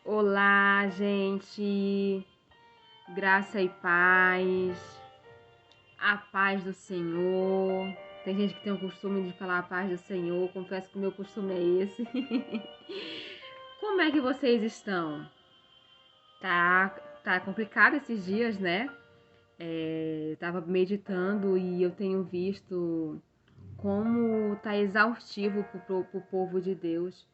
Olá, gente, graça e paz, a paz do Senhor. Tem gente que tem o costume de falar a paz do Senhor, confesso que o meu costume é esse. Como é que vocês estão? Tá complicado esses dias, né? Tava meditando e eu tenho visto como tá exaustivo pro povo de Deus.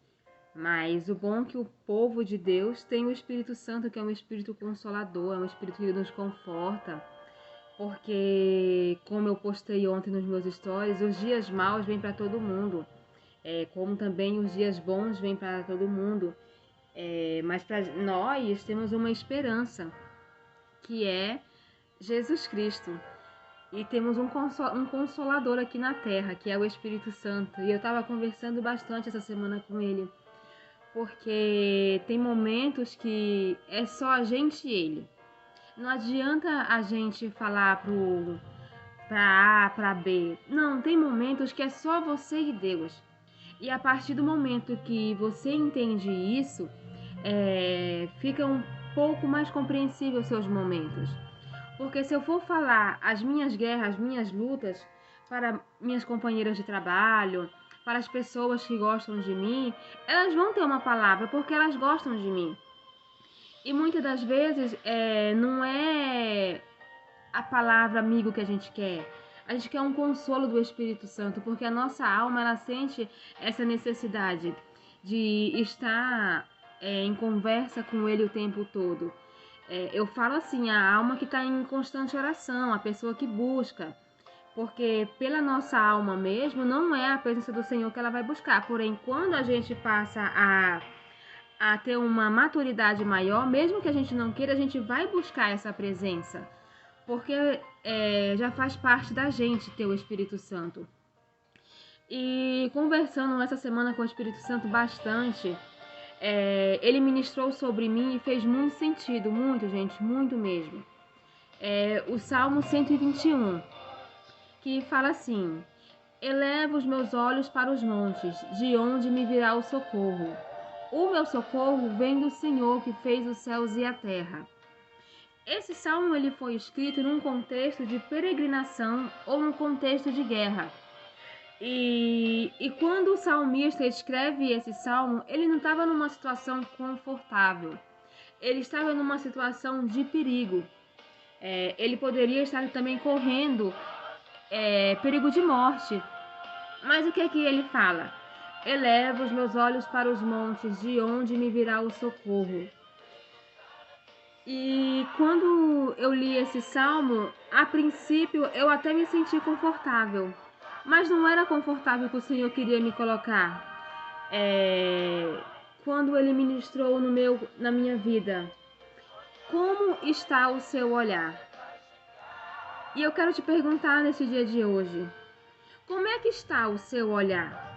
Mas o bom é que o povo de Deus tem o Espírito Santo, que é um Espírito consolador, é um Espírito que nos conforta. Porque, como eu postei ontem nos meus stories, os dias maus vêm para todo mundo. Como também os dias bons vêm para todo mundo. Mas para nós temos uma esperança, que é Jesus Cristo. E temos um consolador aqui na terra, que é o Espírito Santo. E eu estava conversando bastante essa semana com ele. Porque tem momentos que é só a gente e ele. Não adianta a gente falar pra A, pra B. Não, tem momentos que é só você e Deus. E a partir do momento que você entende isso, fica um pouco mais compreensível os seus momentos. Porque se eu for falar as minhas guerras, as minhas lutas para minhas companheiras de trabalho, para as pessoas que gostam de mim, elas vão ter uma palavra porque elas gostam de mim. E muitas das vezes não é a palavra amigo que a gente quer. A gente quer um consolo do Espírito Santo, porque a nossa alma ela sente essa necessidade de estar em conversa com Ele o tempo todo. Eu falo assim, a alma que está em constante oração, a pessoa que busca. Porque pela nossa alma mesmo, não é a presença do Senhor que ela vai buscar. Porém, quando a gente passa a ter uma maturidade maior, mesmo que a gente não queira, a gente vai buscar essa presença. Porque já faz parte da gente ter o Espírito Santo. E conversando essa semana com o Espírito Santo bastante, ele ministrou sobre mim e fez muito sentido, muito, gente, muito mesmo. O Salmo 121, que fala assim: Eleva os meus olhos para os montes, de onde me virá o socorro. O meu socorro vem do Senhor que fez os céus e a terra. Esse salmo ele foi escrito num contexto de peregrinação ou num contexto de guerra. E quando o salmista escreve esse salmo, ele não estava numa situação confortável. Ele estava numa situação de perigo. Ele poderia estar também correndo perigo de morte. Mas o que é que ele fala? Eleva os meus olhos para os montes, de onde me virá o socorro. E quando eu li esse salmo, a princípio eu até me senti confortável, mas não era confortável que o Senhor queria me colocar. Quando Ele ministrou na minha vida, como está o seu olhar? E eu quero te perguntar nesse dia de hoje, como é que está o seu olhar?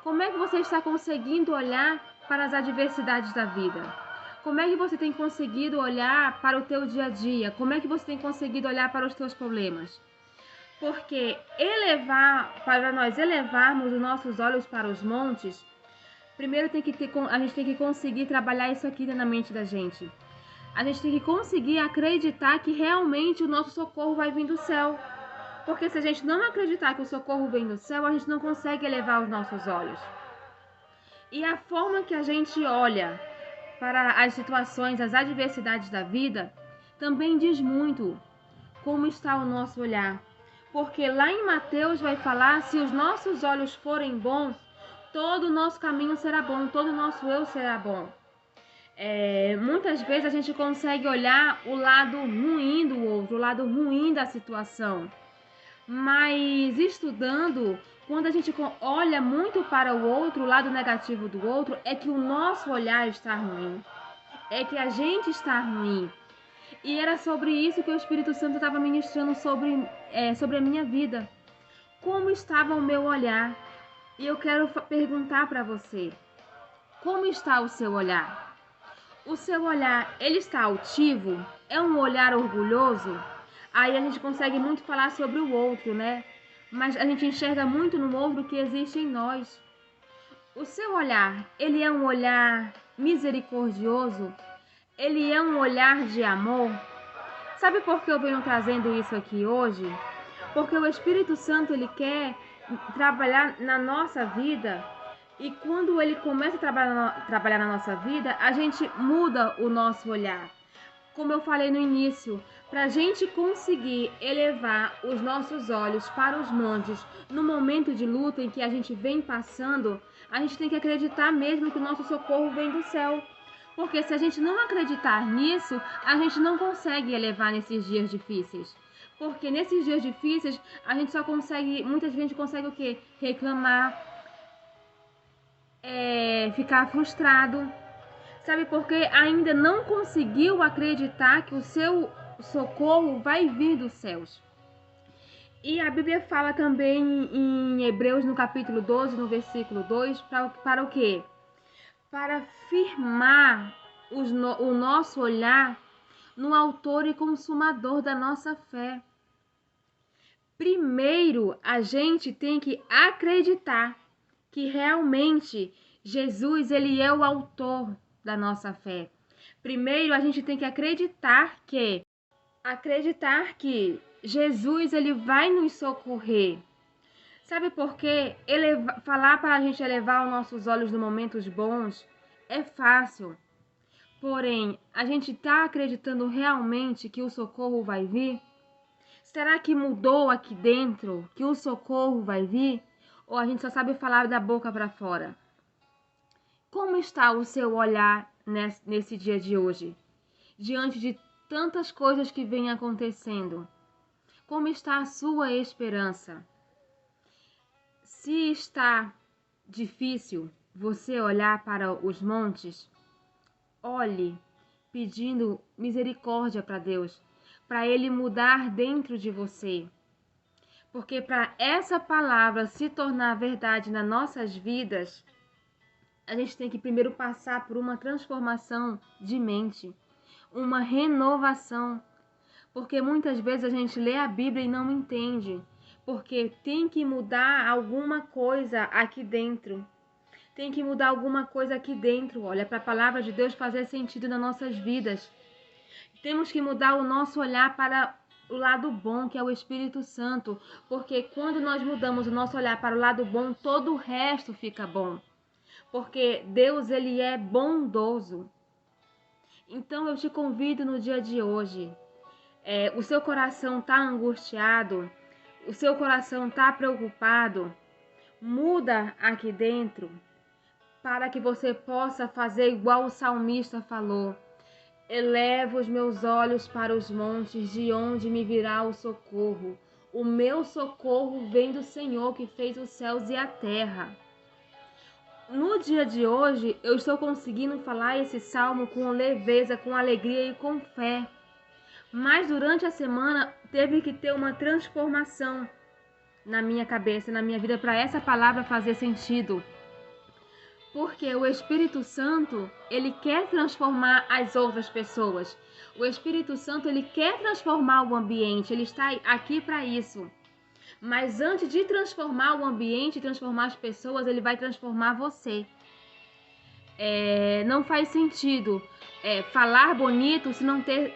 Como é que você está conseguindo olhar para as adversidades da vida? Como é que você tem conseguido olhar para o teu dia a dia? Como é que você tem conseguido olhar para os teus problemas? Porque para nós elevarmos os nossos olhos para os montes, primeiro a gente tem que conseguir trabalhar isso aqui na mente da gente. A gente tem que conseguir acreditar que realmente o nosso socorro vai vir do céu. Porque se a gente não acreditar que o socorro vem do céu, a gente não consegue elevar os nossos olhos. E a forma que a gente olha para as situações, as adversidades da vida, também diz muito como está o nosso olhar. Porque lá em Mateus vai falar, se os nossos olhos forem bons, todo o nosso caminho será bom, todo o nosso eu será bom. Muitas vezes a gente consegue olhar o lado ruim do outro, o lado ruim da situação. Mas estudando, quando a gente olha muito para o outro, o lado negativo do outro, é que o nosso olhar está ruim. É que a gente está ruim. E era sobre isso que o Espírito Santo estava ministrando sobre a minha vida. Como estava o meu olhar? E eu quero perguntar para você, como está o seu olhar? O seu olhar, ele está altivo? É um olhar orgulhoso? Aí a gente consegue muito falar sobre o outro, né? Mas a gente enxerga muito no outro que existe em nós. O seu olhar, ele é um olhar misericordioso, ele é um olhar de amor. Sabe por que eu venho trazendo isso aqui hoje? Porque o Espírito Santo, ele quer trabalhar na nossa vida, e quando ele começa a trabalhar na nossa vida, a gente muda o nosso olhar. Como eu falei no início, para a gente conseguir elevar os nossos olhos para os montes no momento de luta em que a gente vem passando, a gente tem que acreditar mesmo que o nosso socorro vem do céu. Porque se a gente não acreditar nisso, a gente não consegue elevar nesses dias difíceis. Porque nesses dias difíceis, a gente só consegue, muitas vezes consegue o quê? Reclamar, ficar frustrado. Sabe, porque ainda não conseguiu acreditar que o seu socorro vai vir dos céus. E a Bíblia fala também em Hebreus, no capítulo 12, no versículo 2, para o quê? Para firmar o nosso olhar no autor e consumador da nossa fé. Primeiro, a gente tem que acreditar que realmente Jesus, ele é o autor da nossa fé. Primeiro, a gente tem que acreditar que Jesus, ele vai nos socorrer. Sabe por quê? Falar para a gente elevar os nossos olhos nos momentos bons é fácil. Porém, a gente está acreditando realmente que o socorro vai vir? Será que mudou aqui dentro que o socorro vai vir? Ou a gente só sabe falar da boca para fora? Como está o seu olhar nesse dia de hoje? Diante de tantas coisas que vêm acontecendo, como está a sua esperança? Se está difícil você olhar para os montes, olhe pedindo misericórdia para Deus, para Ele mudar dentro de você. Porque para essa palavra se tornar verdade nas nossas vidas, a gente tem que primeiro passar por uma transformação de mente, uma renovação. Porque muitas vezes a gente lê a Bíblia e não entende, porque tem que mudar alguma coisa aqui dentro. Tem que mudar alguma coisa aqui dentro, olha, para a palavra de Deus fazer sentido nas nossas vidas. Temos que mudar o nosso olhar para o lado bom, que é o Espírito Santo, porque quando nós mudamos o nosso olhar para o lado bom, todo o resto fica bom. Porque Deus, ele é bondoso. Então eu te convido no dia de hoje. O seu coração está angustiado, o seu coração está preocupado, muda aqui dentro para que você possa fazer igual o salmista falou. Elevo os meus olhos para os montes, de onde me virá o socorro. O meu socorro vem do Senhor que fez os céus e a terra. No dia de hoje, eu estou conseguindo falar esse salmo com leveza, com alegria e com fé. Mas durante a semana teve que ter uma transformação na minha cabeça, na minha vida, para essa palavra fazer sentido. Porque o Espírito Santo, ele quer transformar as outras pessoas. O Espírito Santo, ele quer transformar o ambiente, ele está aqui para isso. Mas antes de transformar o ambiente, transformar as pessoas, ele vai transformar você. Não faz sentido falar bonito se não ter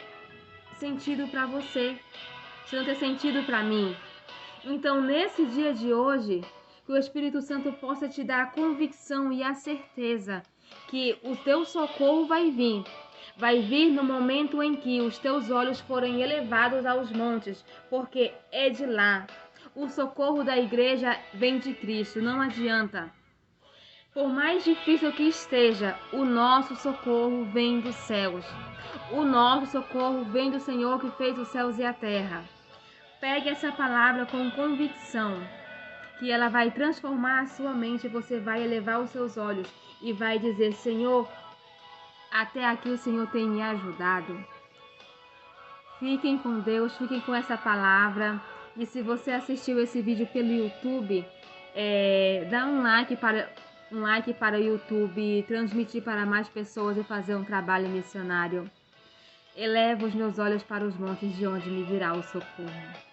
sentido para você, se não ter sentido para mim. Então, nesse dia de hoje, que o Espírito Santo possa te dar a convicção e a certeza que o teu socorro vai vir. Vai vir no momento em que os teus olhos forem elevados aos montes, porque é de lá. O socorro da igreja vem de Cristo, não adianta. Por mais difícil que esteja, o nosso socorro vem dos céus. O nosso socorro vem do Senhor que fez os céus e a terra. Pegue essa palavra com convicção, que ela vai transformar a sua mente, você vai elevar os seus olhos e vai dizer: Senhor, até aqui o Senhor tem me ajudado. Fiquem com Deus, fiquem com essa palavra. E se você assistiu esse vídeo pelo YouTube, dá um like para o YouTube, transmitir para mais pessoas e fazer um trabalho missionário. Elevo os meus olhos para os montes, de onde me virá o socorro.